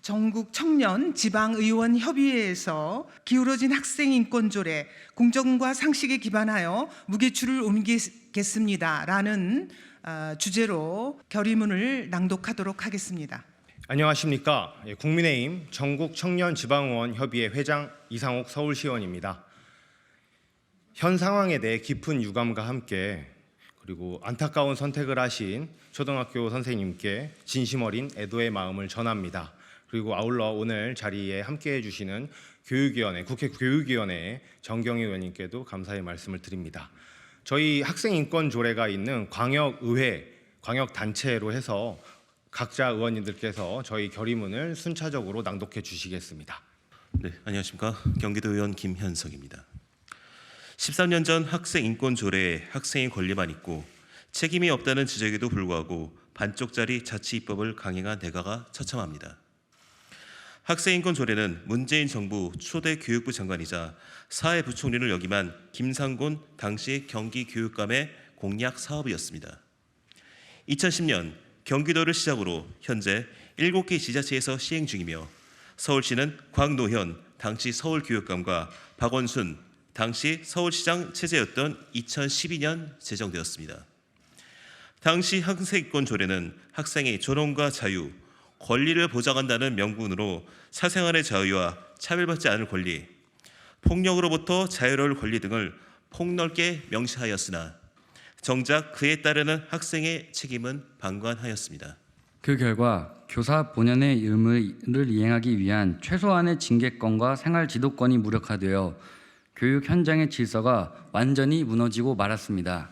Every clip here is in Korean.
전국 청년 지방의원 협의회에서 기울어진 학생 인권 조례 공정과 상식에 기반하여 무게추를 옮기겠습니다라는 주제로 결의문을 낭독하도록 하겠습니다. 안녕하십니까. 국민의힘 전국 청년 지방의원 협의회 회장 이상옥 서울시의원입니다. 현 상황에 대해 깊은 유감과 함께 그리고 안타까운 선택을 하신 초등학교 선생님께 진심 어린 애도의 마음을 전합니다. 그리고 아울러 오늘 자리에 함께해 주시는 국회 교육위원회 정경희 의원님께도 감사의 말씀을 드립니다. 저희 학생인권조례가 있는 광역의회, 광역단체로 해서 각자 의원님들께서 저희 결의문을 순차적으로 낭독해 주시겠습니다. 네, 안녕하십니까. 경기도의원 김현석입니다. 13년 전 학생인권조례에 학생의 권리만 있고 책임이 없다는 지적에도 불구하고 반쪽짜리 자치입법을 강행한 대가가 처참합니다. 학생인권조례는 문재인 정부 초대 교육부 장관이자 사회부총리를 역임한 김상곤 당시 경기교육감의 공약 사업이었습니다. 2010년 경기도를 시작으로 현재 7개 지자체에서 시행 중이며 서울시는 광노현 당시 서울교육감과 박원순 당시 서울시장 체제였던 2012년 제정되었습니다. 당시 학생인권조례는 학생의 존엄과 자유, 권리를 보장한다는 명분으로 사생활의 자유와 차별받지 않을 권리, 폭력으로부터 자유로울 권리 등을 폭넓게 명시하였으나 정작 그에 따르는 학생의 책임은 방관하였습니다. 그 결과 교사 본연의 의무를 이행하기 위한 최소한의 징계권과 생활 지도권이 무력화되어 교육 현장의 질서가 완전히 무너지고 말았습니다.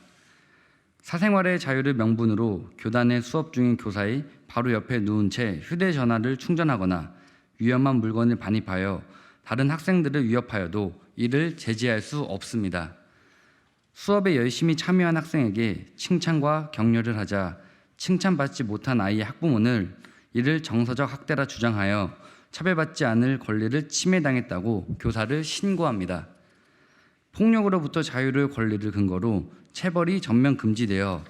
사생활의 자유를 명분으로 교단에 수업 중인 교사의 바로 옆에 누운 채 휴대전화를 충전하거나 위험한 물건을 반입하여 다른 학생들을 위협하여도 이를 제지할 수 없습니다. 수업에 열심히 참여한 학생에게 칭찬과 격려를 하자 칭찬받지 못한 아이의 학부모는 이를 정서적 학대라 주장하여 차별받지 않을 권리를 침해당했다고 교사를 신고합니다. 폭력으로부터 자유를 권리를 근거로 체벌이 전면 금지되어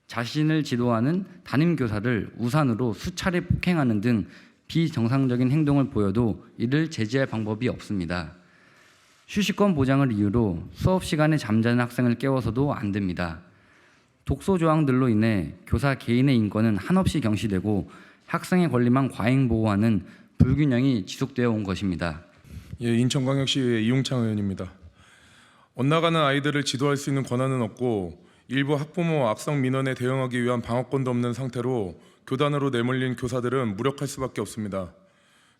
자신을 지도하는 담임교사를 우산으로 수차례 폭행하는 등 비정상적인 행동을 보여도 이를 제지할 방법이 없습니다. 휴식권 보장을 이유로 수업 시간에 잠자는 학생을 깨워서도 안 됩니다. 독소 조항들로 인해 교사 개인의 인권은 한없이 경시되고 학생의 권리만 과잉 보호하는 불균형이 지속되어 온 것입니다. 인천광역시의회 이용창 의원입니다. 엇나가는 아이들을 지도할 수 있는 권한은 없고 일부 학부모 악성 민원에 대응하기 위한 방어권도 없는 상태로 교단으로 내몰린 교사들은 무력할 수밖에 없습니다.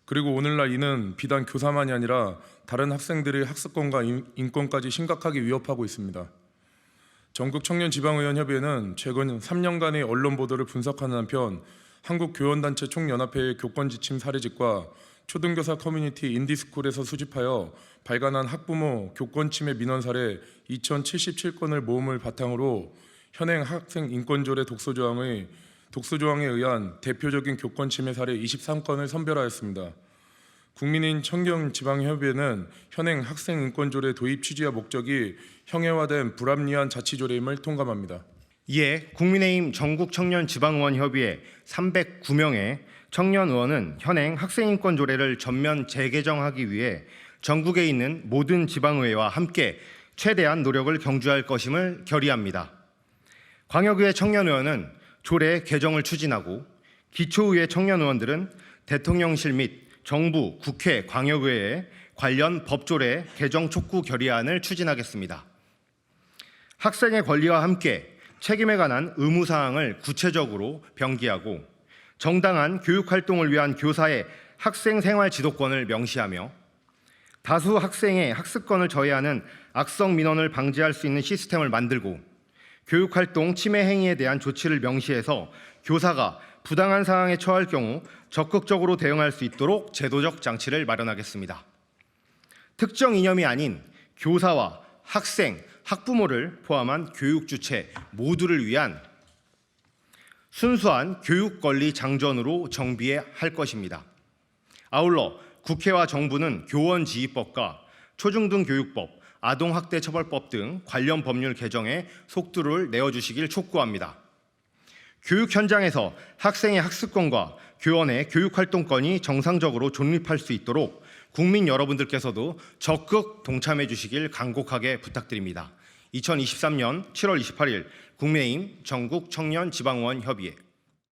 그리고 오늘날 이는 비단 교사만이 아니라 다른 학생들의 학습권과 인권까지 심각하게 위협하고 있습니다. 전국청년지방의원협의회는 최근 3년간의 언론 보도를 분석하는 한편 한국교원단체 총연합회의 교권지침 사례집과 초등교사 커뮤니티 인디스쿨에서 수집하여 발간한 학부모 교권침해 민원 사례 2077건을 모음을 바탕으로 현행 학생인권조례 독소조항에 의한 대표적인 교권침해 사례 23건을 선별하였습니다. 국민의힘 청년지방협의회는 현행 학생인권조례 도입 취지와 목적이 형해화된 불합리한 자치조례임을 통감합니다. 이에 국민의힘 전국청년지방의원협의회 309명의 청년 의원은 현행 학생인권조례를 전면 재개정하기 위해 전국에 있는 모든 지방의회와 함께 최대한 노력을 경주할 것임을 결의합니다. 광역의회 청년의원은 조례 개정을 추진하고 기초의회 청년의원들은 대통령실 및 정부, 국회, 광역의회에 관련 법조례 개정 촉구 결의안을 추진하겠습니다. 학생의 권리와 함께 책임에 관한 의무사항을 구체적으로 병기하고 정당한 교육활동을 위한 교사의 학생생활 지도권을 명시하며 다수 학생의 학습권을 저해하는 악성 민원을 방지할 수 있는 시스템을 만들고 교육활동 침해 행위에 대한 조치를 명시해서 교사가 부당한 상황에 처할 경우 적극적으로 대응할 수 있도록 제도적 장치를 마련하겠습니다. 특정 이념이 아닌 교사와 학생, 학부모를 포함한 교육 주체 모두를 위한 순수한 교육권리 장전으로 정비할 것입니다. 아울러 국회와 정부는 교원지휘법과 초중등교육법, 아동학대처벌법 등 관련 법률 개정에 속도를 내어주시길 촉구합니다. 교육 현장에서 학생의 학습권과 교원의 교육활동권이 정상적으로 존립할 수 있도록 국민 여러분들께서도 적극 동참해 주시길 간곡하게 부탁드립니다. 2023년 7월 28일 국민의힘 전국청년지방의원협의회